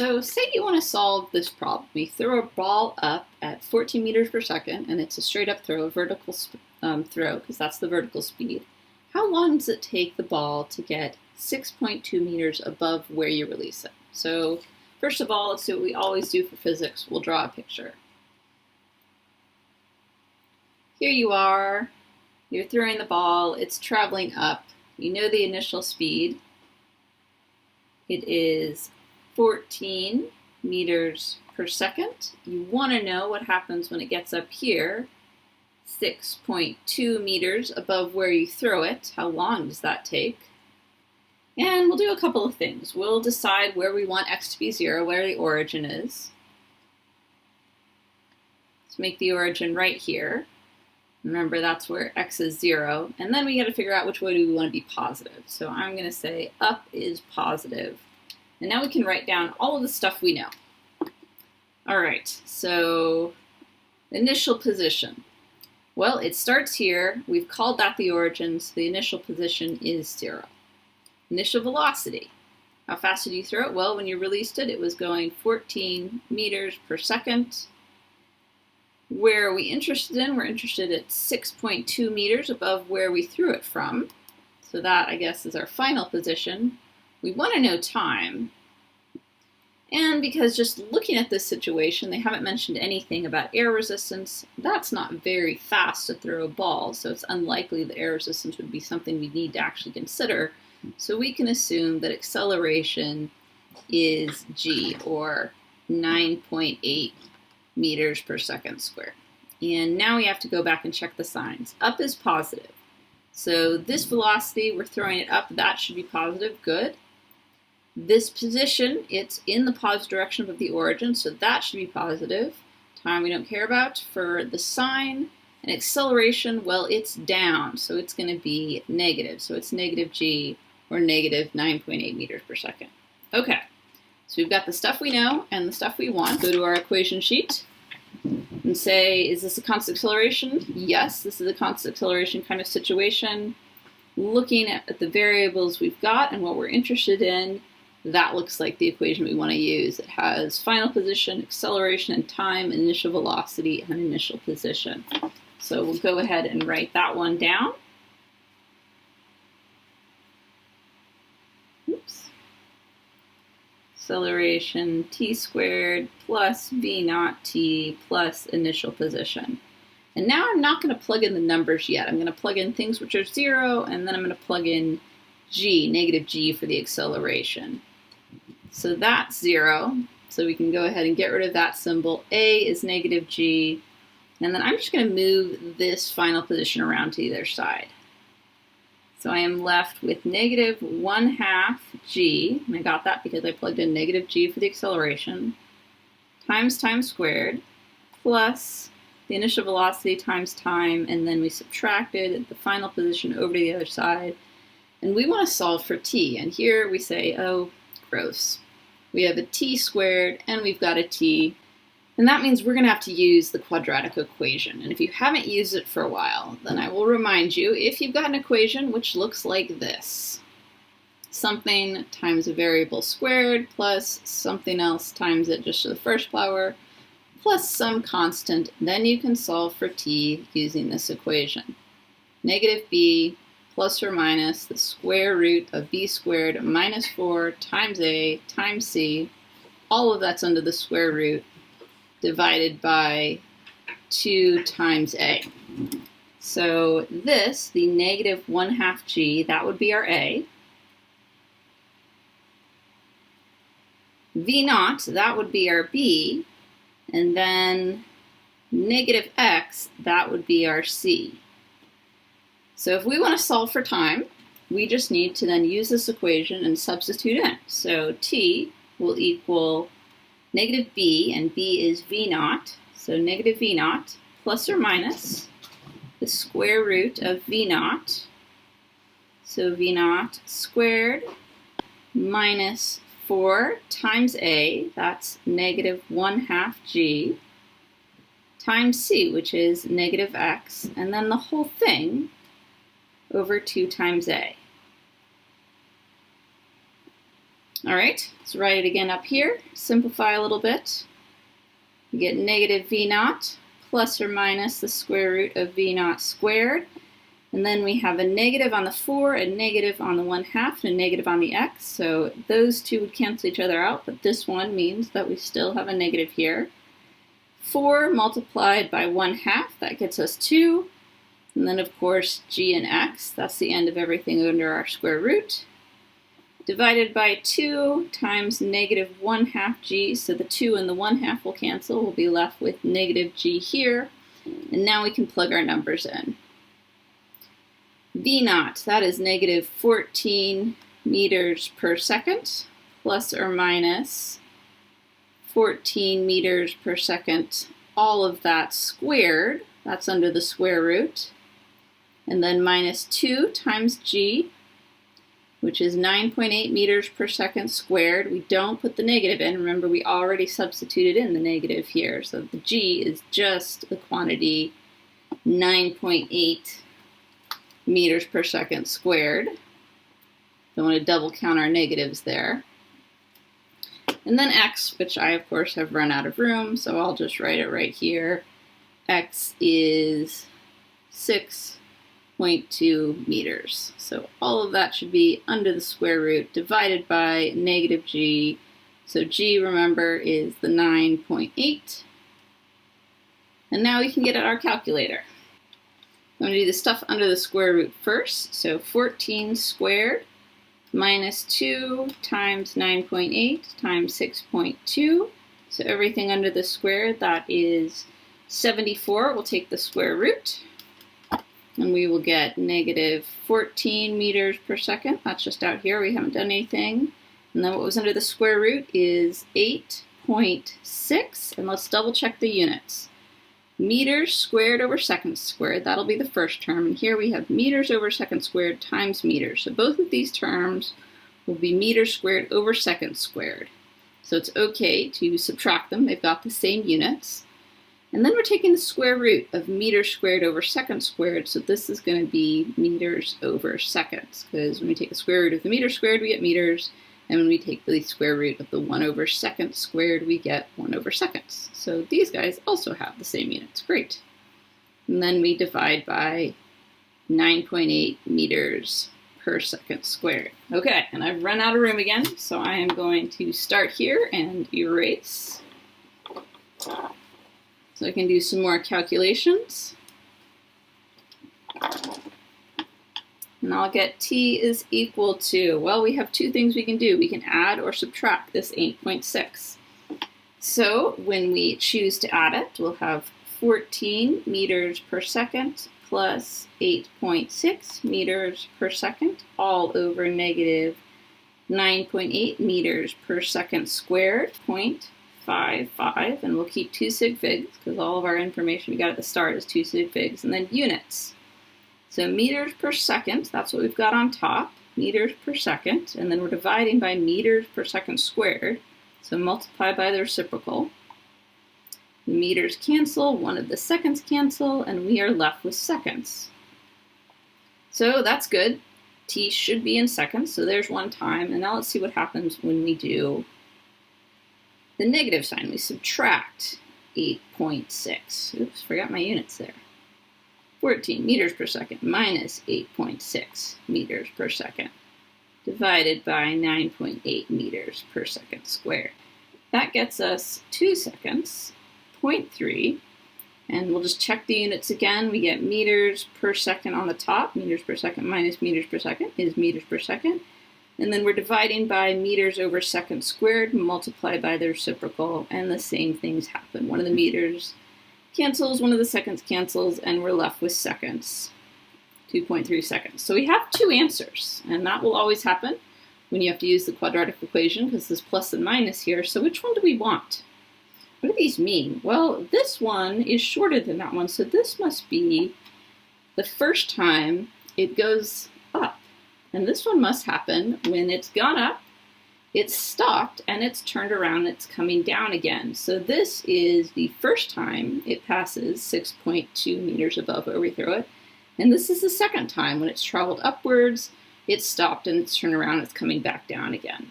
So say you want to solve this problem. We throw a ball up at 14 meters per second, and it's a straight up throw, a vertical throw, because that's the vertical speed. How long does it take the ball to get 6.2 meters above where you release it? So first of all, let's do what we always do for physics. We'll draw a picture. Here you are. You're throwing the ball. It's traveling up. You know the initial speed. It is 14 meters per second. You want to know what happens when it gets up here, 6.2 meters above where you throw it. How long does that take? And we'll do a couple of things. We'll decide where we want x to be 0, where the origin is. Let's make the origin right here. Remember, that's where x is 0. And then we got to figure out which way do we want to be positive. So I'm going to say up is positive. And now we can write down all of the stuff we know. All right, so initial position. Well, it starts here. We've called that the origin, so the initial position is 0. Initial velocity. How fast did you throw it? Well, when you released it, it was going 14 meters per second. Where are we interested in? We're interested at 6.2 meters above where we threw it from. So that, I guess, is our final position. We want to know time. And because just looking at this situation, they haven't mentioned anything about air resistance. That's not very fast to throw a ball, so it's unlikely that air resistance would be something we need to actually consider. So we can assume that acceleration is g, or 9.8 meters per second squared. And now we have to go back and check the signs. Up is positive. So this velocity, we're throwing it up, that should be positive, good. This position, it's in the positive direction of the origin, so that should be positive. Time we don't care about. For the sign and acceleration, well, it's down, so it's going to be negative. So it's negative g, or negative 9.8 meters per second. Okay, so we've got the stuff we know and the stuff we want. Go to our equation sheet and say, is this a constant acceleration? Yes, this is a constant acceleration kind of situation. Looking at the variables we've got and what we're interested in, that looks like the equation we want to use. It has final position, acceleration, and time, initial velocity, and initial position. So we'll go ahead and write that one down. Oops. Acceleration t squared plus v naught t plus initial position. And now I'm not going to plug in the numbers yet. I'm going to plug in things which are 0, and then I'm going to plug in g, negative g, for the acceleration. So that's 0, so we can go ahead and get rid of that symbol. A is negative g, and then I'm just going to move this final position around to either side. So I am left with negative 1/2 g, and I got that because I plugged in negative g for the acceleration, times time squared, plus the initial velocity times time, and then we subtracted the final position over to the other side. And we want to solve for t, and here we say, oh, gross. We have a t squared, and we've got a t, and that means we're going to have to use the quadratic equation. And if you haven't used it for a while, then I will remind you, if you've got an equation which looks like this, something times a variable squared plus something else times it just to the first power, plus some constant, then you can solve for t using this equation. Negative b plus or minus the square root of b squared minus 4 times a times c, all of that's under the square root, divided by 2 times a. So this, the negative 1/2 g, that would be our a. v naught, that would be our b. And then negative x, that would be our c. So if we want to solve for time, we just need to then use this equation and substitute in. So t will equal negative b, and b is v naught. So negative v naught plus or minus the square root of v naught. So v naught squared minus 4 times a, that's negative 1/2 g, times c, which is negative x, and then the whole thing over 2 times a. All right, let's write it again up here. Simplify a little bit. We get negative v naught plus or minus the square root of v naught squared. And then we have a negative on the 4, a negative on the 1/2, and a negative on the x. So those two would cancel each other out, but this one means that we still have a negative here. 4 multiplied by 1/2, that gets us 2. And then, of course, g and x, that's the end of everything under our square root. Divided by 2 times negative 1/2 g, so the 2 and the 1/2 will cancel. We'll be left with negative g here. And now we can plug our numbers in. V naught, that is negative 14 meters per second, plus or minus 14 meters per second, all of that squared, that's under the square root, and then minus 2 times g, which is 9.8 meters per second squared. We don't put the negative in. Remember, we already substituted in the negative here, so the g is just the quantity 9.8 meters per second squared. Don't want to double count our negatives there. And then x, which I of course have run out of room, so I'll just write it right here. X is 6.2 meters. So all of that should be under the square root divided by negative g. So g, remember, is the 9.8. And now we can get at our calculator. I'm going to do the stuff under the square root first. So 14 squared minus 2 times 9.8 times 6.2. So everything under the square, that is 74. We'll take the square root. And we will get negative 14 meters per second. That's just out here. We haven't done anything. And then what was under the square root is 8.6. And let's double check the units. Meters squared over seconds squared, that'll be the first term. And here we have meters over seconds squared times meters. So both of these terms will be meters squared over seconds squared. So it's okay to subtract them. They've got the same units. And then we're taking the square root of meters squared over seconds squared. So this is going to be meters over seconds. Because when we take the square root of the meter squared, we get meters. And when we take the square root of the 1 over second squared, we get 1 over seconds. So these guys also have the same units. Great. And then we divide by 9.8 meters per second squared. Okay, and I've run out of room again, so I am going to start here and erase. So I can do some more calculations. And I'll get t is equal to, well, we have two things we can do. We can add or subtract this 8.6. So when we choose to add it, we'll have 14 meters per second plus 8.6 meters per second, all over negative 9.8 meters per second squared, 0.55. And we'll keep 2 sig figs, because all of our information we got at the start is 2 sig figs. And then units. So meters per second, that's what we've got on top, meters per second, and then we're dividing by meters per second squared, so multiply by the reciprocal. The meters cancel, one of the seconds cancel, and we are left with seconds. So that's good. T should be in seconds, so there's one time, and now let's see what happens when we do the negative sign. We subtract 8.6. Oops, forgot my units there. 14 meters per second minus 8.6 meters per second divided by 9.8 meters per second squared. That gets us 2 seconds, 0.3, and we'll just check the units again. We get meters per second on the top. Meters per second minus meters per second is meters per second. And then we're dividing by meters over second squared, multiplied by the reciprocal, and the same things happen. One of the meters cancels, one of the seconds cancels, and we're left with seconds, 2.3 seconds. So we have two answers, and that will always happen when you have to use the quadratic equation, because there's plus and minus here. So which one do we want? What do these mean? Well, this one is shorter than that one, so this must be the first time it goes up. And this one must happen when it's gone up, it's stopped, and it's turned around, and it's coming down again. So this is the first time it passes 6.2 meters above where we throw it. And this is the second time when it's traveled upwards, it's stopped, and it's turned around, and it's coming back down again.